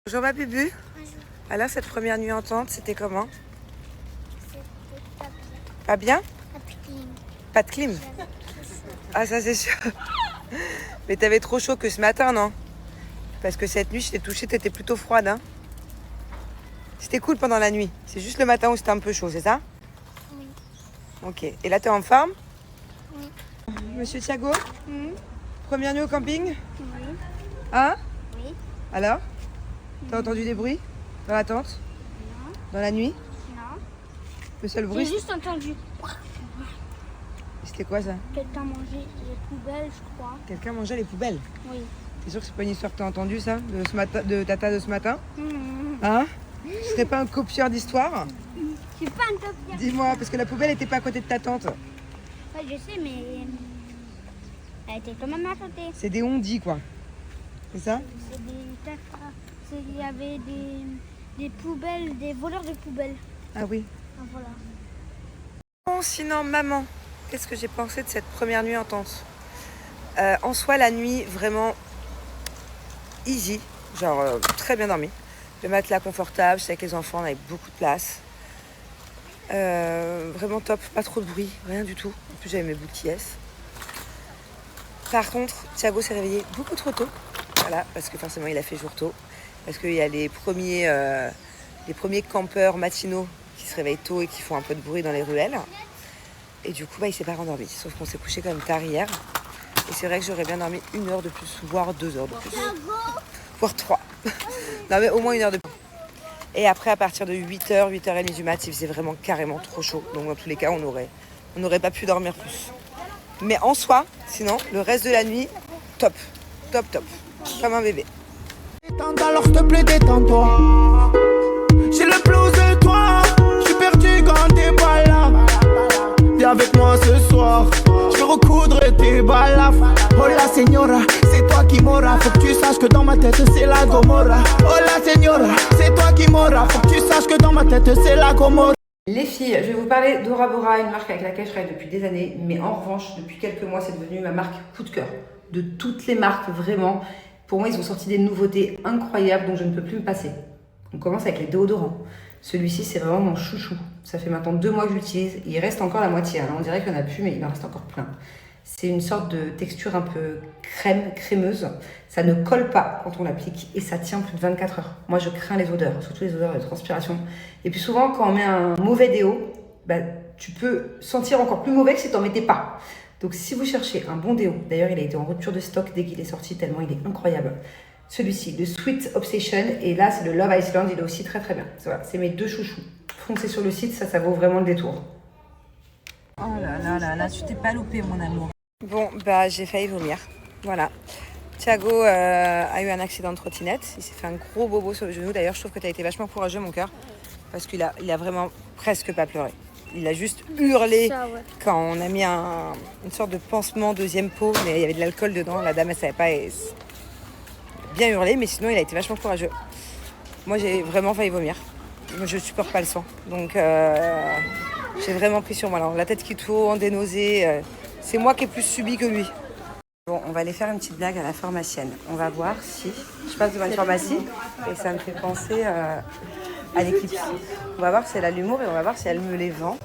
Bonjour ma bubu. Bonjour. Alors cette première nuit en tente, c'était comment? C'était Pas bien? pas clean. Pas de clim? J'avais trop chaud. Ah ça c'est sûr. Mais t'avais trop chaud que ce matin, non? Parce que cette nuit, je t'ai touchée, t'étais plutôt froide, hein? C'était cool pendant la nuit. C'est juste le matin où c'était un peu chaud, c'est ça? Oui. Ok. Et là, t'es en forme? Oui. Monsieur Thiago? Première nuit au camping? Oui. Hein? Oui. Alors? T'as entendu des bruits? Dans la tente? Non. Dans la nuit? Non. Le seul J'ai bruit, juste entendu. c'était quoi ça? Quelqu'un manger les poubelles, je crois. Quelqu'un mangeait les poubelles. Oui. T'es sûr que c'est pas une histoire que t'as entendue ça? De ce matin, de Tata de ce matin? Hein? Ce serait pas un copieur d'histoire? Je suis pas un copieur. Dis-moi, parce que la poubelle était pas à côté de ta tante. Ouais, je sais, mais elle était quand même à côté. C'est des ondits, quoi. C'est ça? C'est des tatas. Il y avait des poubelles, des voleurs de poubelles. Ah oui. Ah, voilà. Bon, sinon, maman, qu'est-ce que j'ai pensé de cette première nuit en tente? En soi, la nuit, vraiment easy. Genre, très bien dormi. Le matelas confortable, j'étais avec les enfants, on avait beaucoup de place. Vraiment top, pas trop de bruit, rien du tout. En plus, j'avais mes boucliers. Par contre, Thiago s'est réveillé beaucoup trop tôt. Voilà, parce que forcément, il a fait jour tôt. Parce qu'il y a les premiers campeurs matinaux qui se réveillent tôt et qui font un peu de bruit dans les ruelles. Et du coup, il s'est pas rendormi. Sauf qu'on s'est couché quand même tard hier. Et c'est vrai que j'aurais bien dormi 1 heure de plus, voire 2 heures de plus. Voire 3. Non, mais au moins 1 heure de plus. Et après, à partir de 8h, 8h30 du mat, il faisait vraiment carrément trop chaud. Donc, dans tous les cas, on n'aurait pas pu dormir plus. Mais en soi, sinon, le reste de la nuit, top. Top, top. Comme un bébé. Alors s'il te plaît détends-toi. J'ai le blues de toi. Je suis perdu quand t'es pas là. Viens avec moi ce soir. Je vais recoudre tes balafres. Oh la señora, c'est toi qui m'auras. Faut que tu saches que dans ma tête c'est la Gomorra. Oh la señora, c'est toi qui m'auras. Faut que tu saches que dans ma tête c'est la Gomorra. Les filles, je vais vous parler d'Ora Bora, une marque avec laquelle je travaille depuis des années. Mais en revanche, depuis quelques mois, c'est devenu ma marque coup de cœur. De toutes les marques, vraiment. Pour moi, ils ont sorti des nouveautés incroyables dont je ne peux plus me passer. On commence avec les déodorants. Celui-ci, c'est vraiment mon chouchou. Ça fait maintenant 2 mois que je l'utilise. Il reste encore la moitié. Alors, on dirait qu'il n'y en a plus, mais il en reste encore plein. C'est une sorte de texture un peu crémeuse. Ça ne colle pas quand on l'applique et ça tient plus de 24 heures. Moi, je crains les odeurs, surtout les odeurs de transpiration. Et puis souvent, quand on met un mauvais déo, tu peux sentir encore plus mauvais que si tu n'en mettais pas. Donc si vous cherchez un bon déo, d'ailleurs il a été en rupture de stock dès qu'il est sorti tellement il est incroyable. Celui-ci, le Sweet Obsession, et là c'est le Love Iceland, il est aussi très très bien. Voilà, c'est mes 2 chouchous. Foncez sur le site, ça vaut vraiment le détour. Oh là, tu t'es pas loupé mon amour. Bon, j'ai failli vomir, voilà. Thiago a eu un accident de trottinette, il s'est fait un gros bobo sur le genou. D'ailleurs je trouve que tu as été vachement courageux mon cœur, parce qu'il a vraiment presque pas pleuré. Il a juste hurlé quand on a mis une sorte de pansement 2e pot, mais il y avait de l'alcool dedans. La dame, elle savait pas. Et bien hurlé, mais sinon, il a été vachement courageux. Moi, j'ai vraiment failli vomir. Moi, je supporte pas le sang. Donc, j'ai vraiment pris sur moi. Alors, la tête qui tourne, des nausées. C'est moi qui ai plus subi que lui. Bon, on va aller faire une petite blague à la pharmacienne. On va voir si je passe devant une pharmacie et ça me fait penser à l'éclipse. On va voir si elle a l'humour et on va voir si elle me les vend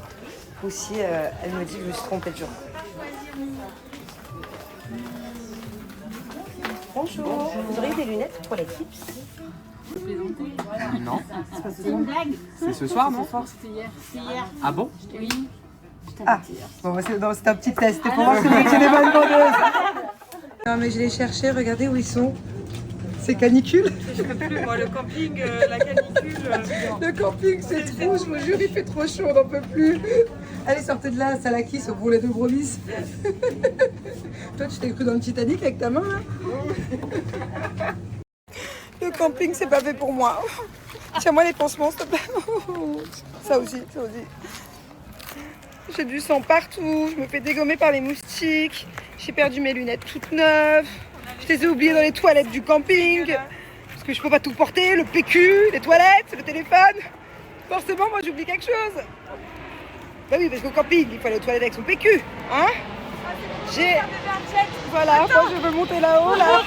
ou si elle me dit que je me suis trompée de jour. Bonjour, vous auriez des lunettes pour l'éclipse? Non, C'est une blague. c'est ce soir, non? C'était hier. Ah bon? Oui. Ah, bon, c'est un petit test. C'était pour voir si j'ai des bonnes vendeuses. Non, mais je les cherchais, regardez où ils sont. C'est canicule? Je peux plus, moi, le camping, la canicule. Le camping, c'est trop, je vous jure, il fait trop chaud, on n'en peut plus. Allez, sortez de là, Salakis, au boulet de brebis. Toi, tu t'es cru dans le Titanic avec ta main, là? Le camping, c'est pas fait pour moi. Tiens-moi les pansements, s'il te plaît. Ça aussi, ça aussi. J'ai du sang partout, je me fais dégommer par les moustiques. J'ai perdu mes lunettes toutes neuves. Je les ai oubliées dans les toilettes du camping. Parce que je peux pas tout porter, le PQ, les toilettes, le téléphone. Forcément, moi j'oublie quelque chose. Bah oui, parce qu'au camping, il faut aller aux toilettes avec son PQ. Hein? Voilà, moi je veux monter là-haut, là.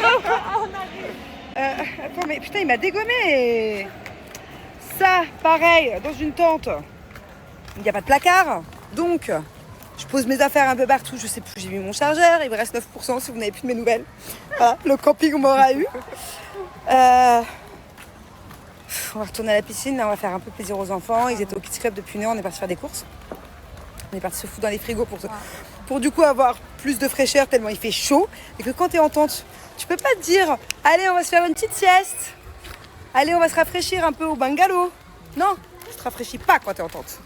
Attends, mais putain, il m'a dégommé. Ça, pareil, dans une tente, il n'y a pas de placard. Donc, je pose mes affaires un peu partout. Je sais plus, j'ai mis mon chargeur. Il me reste 9% si vous n'avez plus de mes nouvelles. Voilà, le camping, on m'aura eu. On va retourner à la piscine. Là, on va faire un peu plaisir aux enfants. Ils étaient au Kids Club depuis une heure. On est parti faire des courses. On est parti se foutre dans les frigos pour du coup avoir plus de fraîcheur tellement il fait chaud. Et que quand tu es en tente, tu peux pas te dire allez, on va se faire une petite sieste. Allez, on va se rafraîchir un peu au bungalow. Non, tu te rafraîchis pas quand tu es en tente.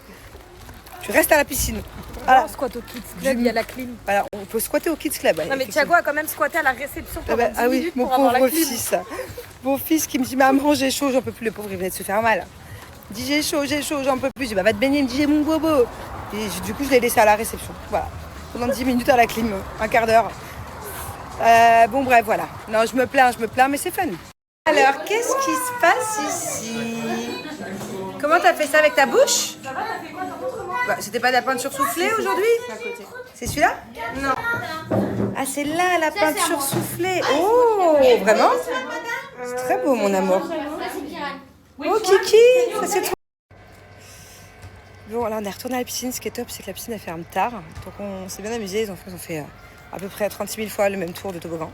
Tu restes à la piscine. Voilà. On squatte au Kids Club, il y a la clim. Voilà, on peut squatter au Kids Club. Non mais Thiago a quand même squatté à la réception pendant 10 oui, minutes mon pour avoir la pauvre clim. fils. Mon fils qui me dit maman j'ai chaud, j'en peux plus. Le pauvre il venait de se faire mal. Il dit j'ai chaud, j'en peux plus. Je dis bah va te baigner, il me dit j'ai mon bobo. Et du coup je l'ai laissé à la réception. Voilà. Pendant 10 minutes à la clim, un quart d'heure. Bon bref voilà. Non je me plains mais c'est fun. Alors qu'est-ce qui se passe ici? Comment t'as fait ça avec ta bouche? Bah, c'était pas de la peinture soufflée aujourd'hui? C'est celui-là? Non. Ah, c'est là la peinture soufflée. Oh, vraiment? C'est très beau, mon amour. Oh, Kiki, ça c'est trop. Bon, là, on est retourné à la piscine. Ce qui est top, c'est que la piscine, elle ferme tard. Donc, on s'est bien amusé. Les enfants ont fait à peu près 36 000 fois le même tour de toboggan.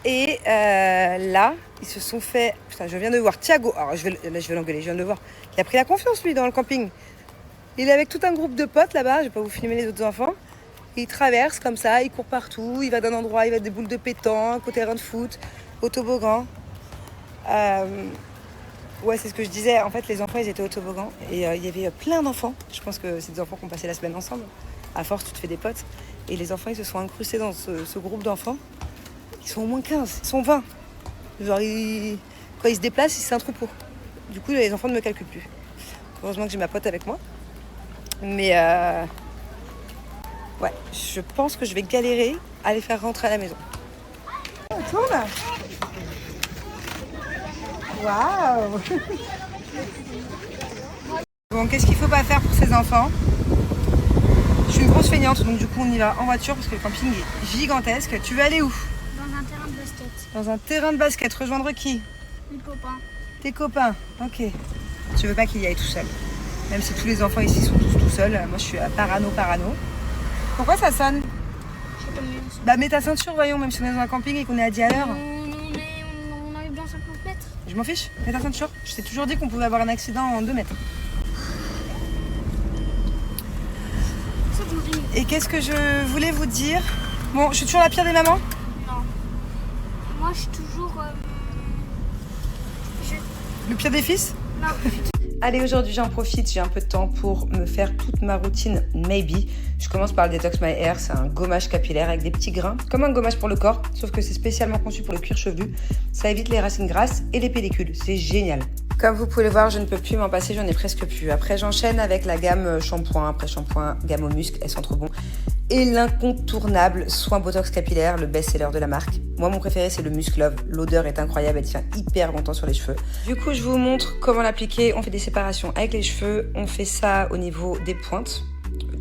Et là, ils se sont fait... Putain, je viens de voir Thiago. Alors, je vais l'engueuler, je viens de le voir. Il a pris la confiance, lui, dans le camping. Il est avec tout un groupe de potes là-bas, je vais pas vous filmer les autres enfants. Il traverse comme ça, il court partout, il va d'un endroit, il va à des boules de pétanque, au terrain de foot, au toboggan. Ouais, c'est ce que je disais. En fait, les enfants, ils étaient au toboggan et il y avait plein d'enfants. Je pense que c'est des enfants qui ont passé la semaine ensemble. À force, tu te fais des potes. Et les enfants, ils se sont incrustés dans ce groupe d'enfants. Ils sont au moins 15, ils sont 20. Genre, quand ils se déplacent, c'est un troupeau. Du coup, les enfants ne me calculent plus. Heureusement que j'ai ma pote avec moi. Mais ouais, je pense que je vais galérer à les faire rentrer à la maison. On tourne. Waouh. Bon, qu'est-ce qu'il faut pas faire pour ces enfants? Je suis une grosse feignante, donc du coup on y va en voiture parce que le camping est gigantesque. Tu veux aller où? Dans un terrain de basket. Dans un terrain de basket. Rejoindre qui? Les copains. Tes copains. Ok. Tu veux pas qu'il y aille tout seul? Même si tous les enfants ici sont tous tout seuls. Moi, je suis à parano. Pourquoi ça sonne? Je sais pas mieux. Bah, mets ta ceinture, voyons, même si on est dans un camping et qu'on est à 10 à l'heure. On arrive dans 50 mètres. Je m'en fiche, mets ta ceinture. Je t'ai toujours dit qu'on pouvait avoir un accident en 2 mètres. Ça, je me dis. Et qu'est-ce que je voulais vous dire? Bon, je suis toujours la pire des mamans? Non. Moi, je suis toujours. Le pire des fils? Non. Allez, aujourd'hui j'en profite, j'ai un peu de temps pour me faire toute ma routine Maybe. Je commence par le Detox My Hair, c'est un gommage capillaire avec des petits grains, comme un gommage pour le corps, sauf que c'est spécialement conçu pour le cuir chevelu. Ça évite les racines grasses et les pellicules, c'est génial. Comme vous pouvez le voir, je ne peux plus m'en passer, j'en ai presque plus. Après, j'enchaîne avec la gamme shampoing, après shampoing, gamme au muscle, elles sont trop bons. Et l'incontournable soin Botox capillaire, le best-seller de la marque. Moi, mon préféré, c'est le Musk Love. L'odeur est incroyable, elle tient hyper longtemps sur les cheveux. Du coup, je vous montre comment l'appliquer. On fait des séparations avec les cheveux. On fait ça au niveau des pointes,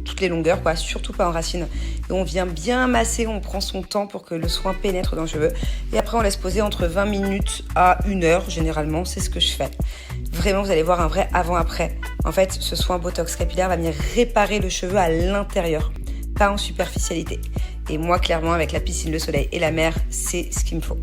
toutes les longueurs, quoi, surtout pas en racines. Et on vient bien masser, on prend son temps pour que le soin pénètre dans le cheveu. Et après, on laisse poser entre 20 minutes à 1 heure, généralement, c'est ce que je fais. Vraiment, vous allez voir un vrai avant-après. En fait, ce soin Botox capillaire va venir réparer le cheveu à l'intérieur, pas en superficialité. Et moi, clairement, avec la piscine, le soleil et la mer, c'est ce qu'il me faut.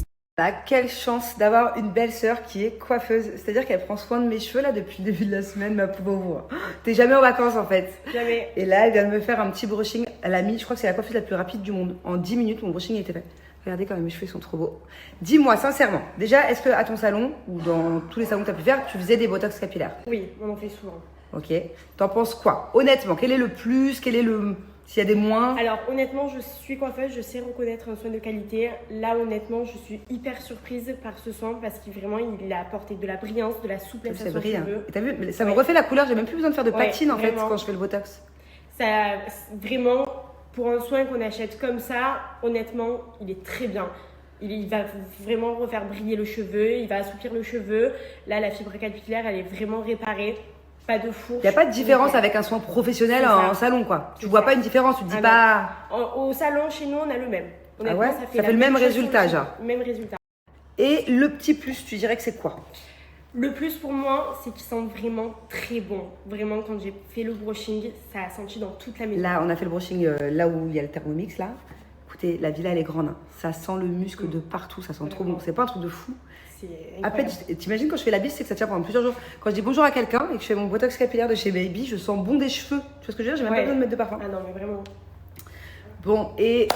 Quelle chance d'avoir une belle sœur qui est coiffeuse. C'est-à-dire qu'elle prend soin de mes cheveux là depuis le début de la semaine, ma pauvre. T'es jamais en vacances en fait. Jamais. Et là, elle vient de me faire un petit brushing. Elle a mis, je crois que c'est la coiffeuse la plus rapide du monde. En 10 minutes, mon brushing était fait. Regardez quand même, mes cheveux sont trop beaux. Dis-moi sincèrement, déjà, est-ce que à ton salon ou dans tous les salons que tu as pu faire, tu faisais des botox capillaires? Oui, on en fait souvent. Ok. T'en penses quoi? Honnêtement, quel est le plus? Quel est le... S'il y a des moins? Alors honnêtement, je suis coiffeuse, je sais reconnaître un soin de qualité. Là honnêtement, je suis hyper surprise par ce soin parce qu'il vraiment il a apporté de la brillance, de la souplesse à son cheveu. Et t'as vu, ça me refait la couleur, j'ai même plus besoin de faire de patine en fait quand je fais le botox. Ça, vraiment, pour un soin qu'on achète comme ça, honnêtement, il est très bien. Il va vraiment refaire briller le cheveu, il va assouplir le cheveu. Là, la fibre capillaire, elle est vraiment réparée. Pas de fourche. Il n'y a pas de différence avec un soin professionnel en salon, quoi. Tu vois pas une différence, tu te dis pas... Au salon, chez nous, on a le même. Ah ouais, ça fait le même résultat, genre. Même résultat. Et le petit plus, tu dirais que c'est quoi? Le plus pour moi, c'est qu'ils sentent vraiment très bon. Vraiment, quand j'ai fait le brushing, ça a senti dans toute la maison. Là, on a fait le brushing là où il y a le Thermomix, là. Écoutez, la villa, elle est grande. Hein. Ça sent le muscle de partout, ça sent trop bon. C'est pas un truc de fou. Après, t'imagines quand je fais la bise, c'est que ça tient pendant plusieurs jours. Quand je dis bonjour à quelqu'un et que je fais mon botox capillaire de chez Baby, je sens bon des cheveux. Tu vois ce que je veux dire? J'ai même pas besoin de mettre de parfum. Ah non, mais vraiment. Bon, et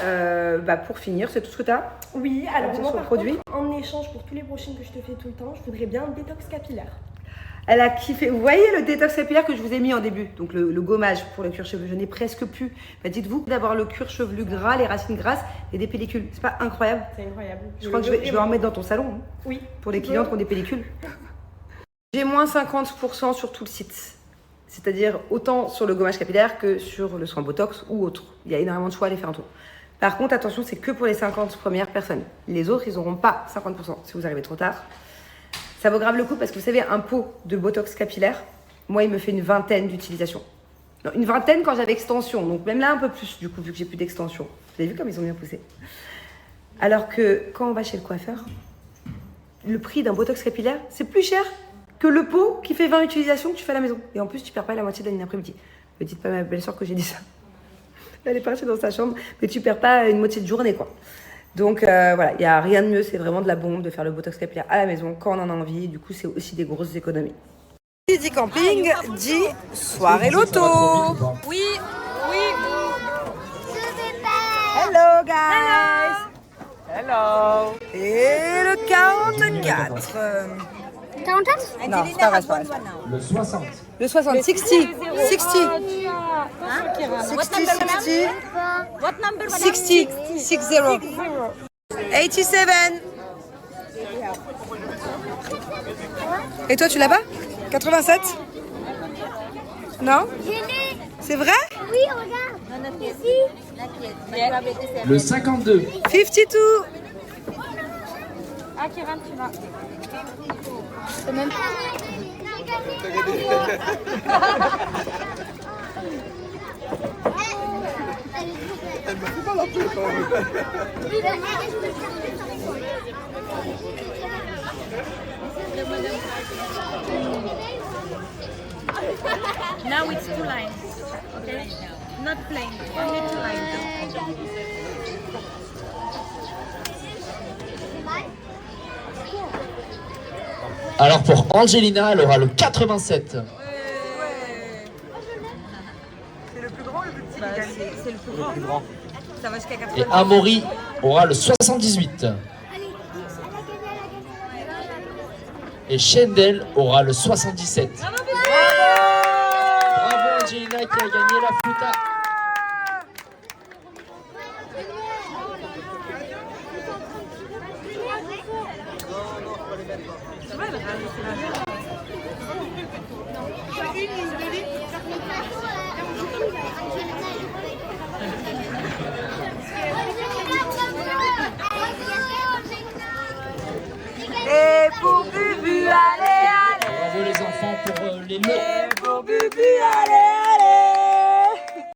pour finir, c'est tout ce que t'as? Oui, alors moi, sur le par produit. contre, en échange pour tous les brushings que je te fais tout le temps, je voudrais bien un détox capillaire. Elle a kiffé. Vous voyez le détox capillaire que je vous ai mis en début? Donc le gommage pour le cuir chevelu, je n'ai presque plus. Bah, dites-vous d'avoir le cuir chevelu gras, les racines grasses et des pellicules. C'est pas incroyable? C'est incroyable. Je crois que je vais en mettre dans ton salon. Hein, oui. Pour les clientes qui ont des pellicules. J'ai moins 50% sur tout le site. C'est-à-dire autant sur le gommage capillaire que sur le soin botox ou autre. Il y a énormément de choix à aller faire un tour. Par contre, attention, c'est que pour les 50 premières personnes. Les autres, ils n'auront pas 50% si vous arrivez trop tard. Ça vaut grave le coup parce que vous savez, un pot de botox capillaire, moi, il me fait une vingtaine d'utilisations. Non, une vingtaine quand j'avais extension. Donc même là, un peu plus, du coup, vu que j'ai plus d'extension. Vous avez vu comme ils ont bien poussé? Alors que quand on va chez le coiffeur, le prix d'un botox capillaire, c'est plus cher que le pot qui fait 20 utilisations que tu fais à la maison. Et en plus, tu perds pas la moitié d'un après-midi. Ne dites pas à ma belle-sœur que j'ai dit ça. Elle est partie dans sa chambre, mais tu perds pas une moitié de journée, quoi. Donc voilà, il n'y a rien de mieux, c'est vraiment de la bombe de faire le botox capillaire à la maison quand on en a envie. Du coup, c'est aussi des grosses économies. Qui dit camping, dit soirée loto. Oui, oui. Hello guys. Hello. Et le 44. 44? Non, c'est pas vrai, c'est pas vrai. Le 60. Le 60, 60. 60. 60. What number? 60. 60. 87. Et toi, tu l'as pas? 87? Non? C'est vrai? Oui, regarde. Ici. Le 52. 52. Ah, Kiran, tu vas. C'est même pas. Now it's 2 lines. Okay? Not plain, only 2 lines. Alors pour Angelina, elle aura le 87. C'est le plus grand ou le plus petit? C'est le plus grand. Ça va jusqu'à 80. Et Amaury aura le 78. Et Shendel aura le 77. Bravo Angelina qui a gagné la fouta. Et pour Bubu, allez, allez. Bravo les enfants pour les lots.